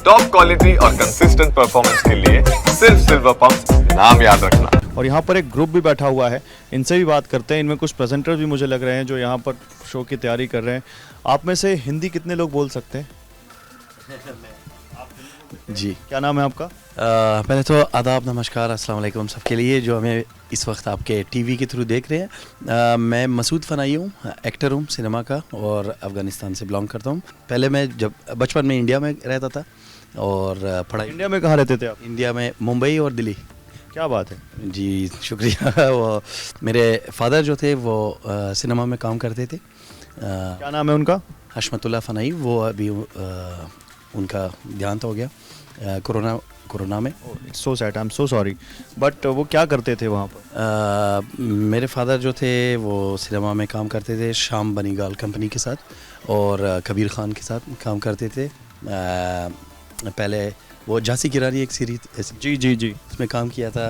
Top quality और consistent performance के लिए सिर्फ सिल्वर पंप्स, नाम याद रखना। और यहाँ पर एक ग्रुप भी बैठा हुआ है, इनसे भी बात करते हैं। इनमें कुछ प्रेजेंटर्स भी मुझे लग रहे हैं जो यहाँ पर शो की तैयारी कर रहे हैं। आप में से हिंदी कितने लोग बोल सकते हैं? जी, क्या नाम है आपका? पहले तो आदाब, नमस्कार, अस्सलाम वालेकुम सबके लिए जो हमें इस वक्त आपके टीवी के थ्रू देख रहे हैं। मैं मसूद फनाई हूँ, एक्टर हूँ सिनेमा का और अफ़गानिस्तान से बिलोंग करता हूँ। पहले मैं जब बचपन में इंडिया में रहता था और पढ़ाई। इंडिया में कहाँ रहते थे आप? इंडिया में मुंबई और दिल्ली। क्या बात है जी, शुक्रिया। वो मेरे फादर जो थे वो सिनेमा में काम करते थे। क्या नाम है उनका? हशमतुल्लाह फनाई। वो अभी उनका देहांत हो गया कोरोना में। So sad, I am so sorry. But वो क्या करते थे वहाँ पर? मेरे फादर जो थे वो सिनेमा में काम करते थे, शाम बनीगाल कंपनी के साथ और कबीर खान के साथ काम करते थे। पहले वो झांसी की रानी एक सीरीज जी उसमें काम किया था,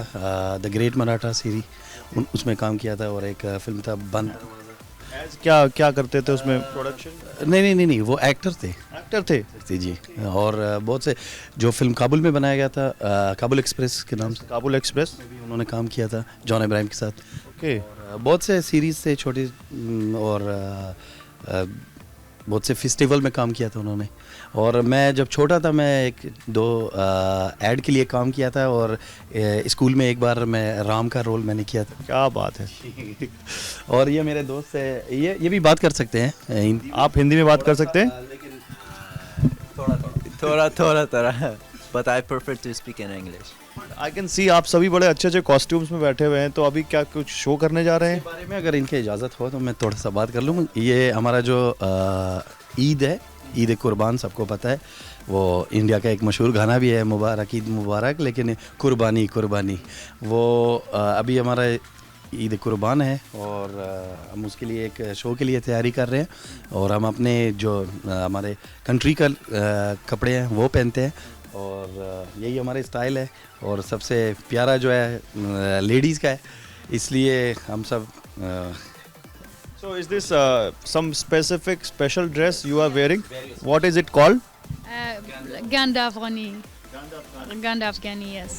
द ग्रेट मराठा सीरीज उसमें काम किया था। और एक फिल्म था बंद। क्या करते थे उसमें? प्रोडक्शन? नहीं, वो एक्टर थे जी। और बहुत से जो फिल्म काबुल में बनाया गया था, काबुल एक्सप्रेस के नाम से, काबुल एक्सप्रेस, उन्होंने काम किया था जॉन इब्राहिम के साथ। ओके। बहुत से सीरीज़ थे छोटी और बहुत से फेस्टिवल में काम किया था उन्होंने। और मैं जब छोटा था मैं एक दो ऐड के लिए काम किया था और स्कूल में एक बार मैं राम का रोल मैंने किया था। क्या बात है। और ये मेरे दोस्त है, ये भी बात कर सकते हैं। आप हिंदी में बात कर सकते हैं? लेकिन थोड़ा but I prefer to speak in English. I can see आप सभी बड़े अच्छे कॉस्ट्यूम्स में बैठे हुए हैं। तो अभी क्या कुछ शो करने जा रहे हैं? इस बारे में अगर इनकी इजाज़त हो तो मैं थोड़ा सा बात कर लूँ। ये हमारा जो ईद है, ईद कुर्बान, सबको पता है। वो इंडिया का एक मशहूर गाना भी है, मुबारक ईद मुबारक, लेकिन कुर्बानी वो अभी हमारा ईद कुर्बान है और हम उसके लिए एक शो के लिए तैयारी कर रहे हैं। और हम अपने जो हमारे कंट्री का कपड़े हैं वो पहनते हैं और यही हमारे स्टाइल है। और सबसे प्यारा जो है लेडीज़ का है, इसलिए हम सब। So is this some special dress you are wearing? What is it called? Ganda Afghani. Ganda Afghani, yes.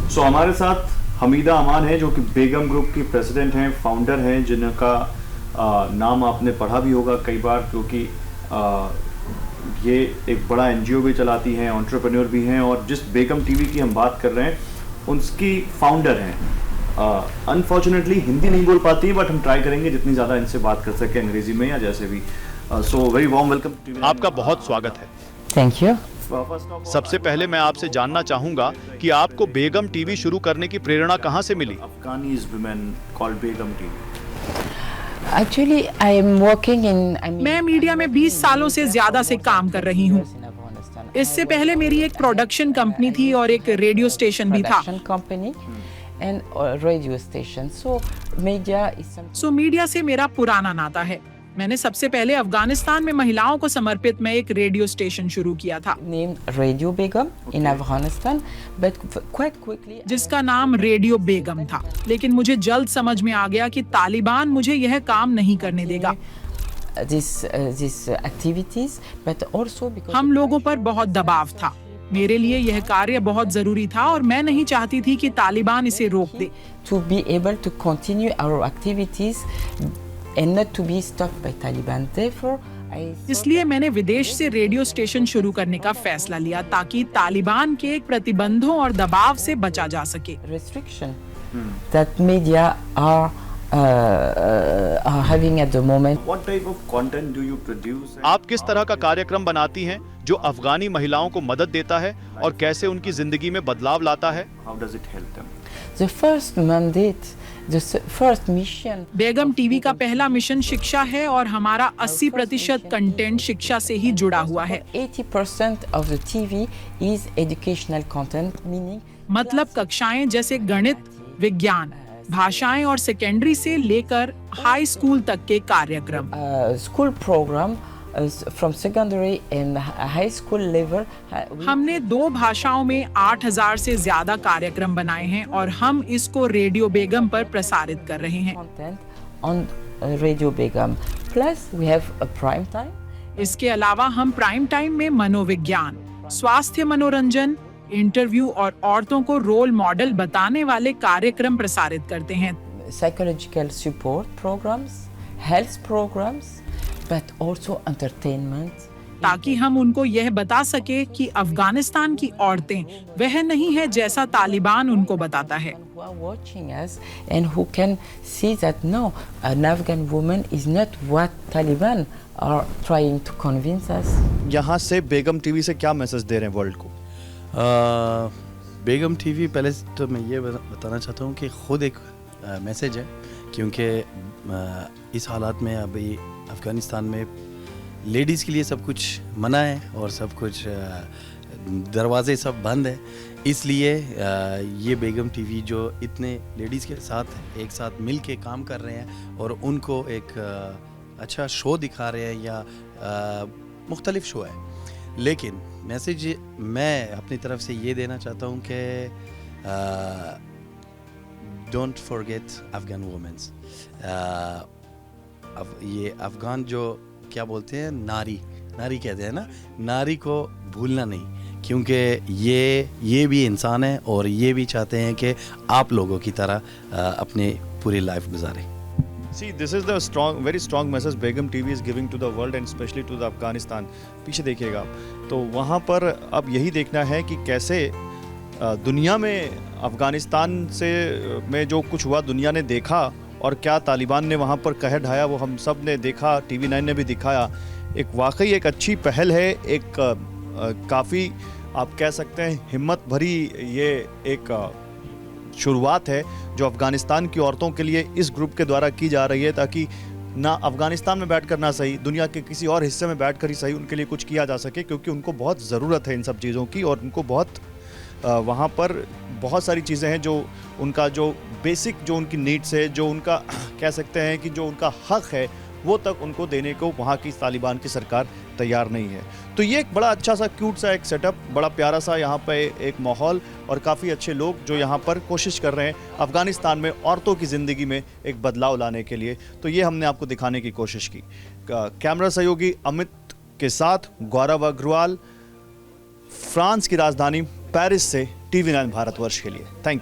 So हमारे साथ हमीदा अमान है जो कि बेगम ग्रुप की प्रेसिडेंट हैं, फाउंडर हैं, जिनका नाम आपने पढ़ा भी होगा कई बार, क्योंकि ये एक बड़ा एनजीओ भी चलाती हैं, एंटरप्रेन्योर भी हैं। और जिस बेगम टीवी की हम बात कर रहे हैं उनकी फाउंडर हैं। अनफॉर्चुनेटली हिंदी नहीं बोल पाती, बट हम ट्राई करेंगे जितनी ज़्यादा इनसे बात कर सके अंग्रेजी में या जैसे भी। So very warm welcome. आपका बहुत स्वागत है। Thank you. सबसे पहले मैं आपसे जानना चाहूंगा कि आपको बेगम टीवी शुरू करने की प्रेरणा कहां से मिली? Afghanis women called Begum TV. Actually I am working in मैं मीडिया में 20 सालों से ज्यादा से काम कर रही हूँ। इससे पहले मेरी एक प्रोडक्शन कंपनी थी और एक रेडियो स्टेशन भी था। Company and radio station. So media से मेरा पुराना नाता है। मैंने सबसे पहले अफगानिस्तान में महिलाओं को समर्पित मैं एक रेडियो स्टेशन शुरू किया था, named radio Begum in Afghanistan, but quite quickly जिसका नाम रेडियो बेगम था। लेकिन मुझे जल्द समझ में आ गया कि तालिबान मुझे यह काम नहीं करने देगा। This activities, but also because हम लोगों पर बहुत दबाव था। मेरे लिए यह कार्य बहुत जरूरी था और मैं नहीं चाहती थी कि तालिबान इसे रोक दे। to be able to continue our activities and not to be stopped by Taliban. Therefore, इसलिए मैंने विदेश से रेडियो स्टेशन शुरू करने का फैसला लिया ताकि तालिबान के प्रतिबंधों और दबाव से बचा जा सके। restriction that media are having at the moment. What type of content do you produce? आप किस तरह का कार्यक्रम बनाती हैं जो अफगानी महिलाओं को मदद देता है और कैसे उनकी जिंदगी में बदलाव लाता है? How does it help them? The first mandate, the first mission. Begum TV का पहला मिशन शिक्षा है और हमारा 80% कंटेंट शिक्षा से ही जुड़ा हुआ है। 80% of the TV is educational content, meaning मतलब कक्षाएं जैसे गणित, विज्ञान, भाषाएं और सेकेंडरी से लेकर हाई स्कूल तक के कार्यक्रम। school program from secondary and high school level. हमने 2 भाषाओं में 8000 से ज्यादा कार्यक्रम बनाए हैं और हम इसको रेडियो बेगम पर प्रसारित कर रहे हैं। Content on Radio Begum. Plus we have a prime time. इसके अलावा हम प्राइम टाइम में मनोविज्ञान, स्वास्थ्य मनोरंजन, इंटरव्यू और औरतों को रोल मॉडल बताने वाले कार्यक्रम प्रसारित करते हैं। Psychological support programs, health programs, but also entertainment. ताकि हम उनको यह बता सके कि अफगानिस्तान की औरतें वह नहीं है जैसा तालिबान उनको बताता है। Who are watching us and who can see that no, an Afghan woman is not what Taliban are trying to convince us. यहाँ से बेगम टीवी से क्या मैसेज दे रहे हैं वर्ल्ड को? बेगम टीवी पहले तो मैं ये बताना चाहता हूँ कि ख़ुद एक मैसेज है, क्योंकि इस हालात में अभी अफ़गानिस्तान में लेडीज़ के लिए सब कुछ मना है और सब कुछ दरवाजे सब बंद है। इसलिए ये बेगम टीवी जो इतने लेडीज़ के साथ एक साथ मिल के काम कर रहे हैं और उनको एक अच्छा शो दिखा रहे हैं या मुख्तलिफ शो है, लेकिन मैसेज मैं अपनी तरफ से ये देना चाहता हूँ कि डोंट फॉरगेट अफ़गान वुमेन्स। अब ये अफ़गान जो क्या बोलते हैं, नारी कहते हैं ना, नारी को भूलना नहीं, क्योंकि ये भी इंसान है और ये भी चाहते हैं कि आप लोगों की तरह अपनी पूरी life गुजारें। See, this is the very strong message Begum TV is giving to the world and especially to the Afghanistan. पीछे देखिएगा आप, तो वहाँ पर अब यही देखना है कि कैसे दुनिया में अफ़गानिस्तान से में जो कुछ हुआ दुनिया ने देखा और क्या तालिबान ने वहाँ पर कहर ढाया वो हम सब ने देखा, TV9 ने भी दिखाया। एक वाकई एक अच्छी पहल है, एक काफ़ी आप कह सकते हैं हिम्मत भरी ये एक शुरुआत है जो अफ़गानिस्तान की औरतों के लिए इस ग्रुप के द्वारा की जा रही है, ताकि ना अफ़गानिस्तान में बैठकर ना सही दुनिया के किसी और हिस्से में बैठकर ही सही उनके लिए कुछ किया जा सके, क्योंकि उनको बहुत ज़रूरत है इन सब चीज़ों की और उनको बहुत वहाँ पर बहुत सारी चीज़ें हैं जो उनका जो बेसिक जो उनकी नीड्स है, जो उनका कह सकते हैं कि जो उनका हक़ है वो तक उनको देने को वहाँ की तालिबान की सरकार तैयार नहीं है। तो ये एक बड़ा अच्छा सा क्यूट सा एक सेटअप, बड़ा प्यारा सा यहाँ पे एक माहौल और काफ़ी अच्छे लोग जो यहाँ पर कोशिश कर रहे हैं अफ़गानिस्तान में औरतों की ज़िंदगी में एक बदलाव लाने के लिए। तो ये हमने आपको दिखाने की कोशिश की। कैमरा सहयोगी अमित के साथ गौरव अग्रवाल, फ्रांस की राजधानी पेरिस से TV9 भारतवर्ष के लिए। Thank you.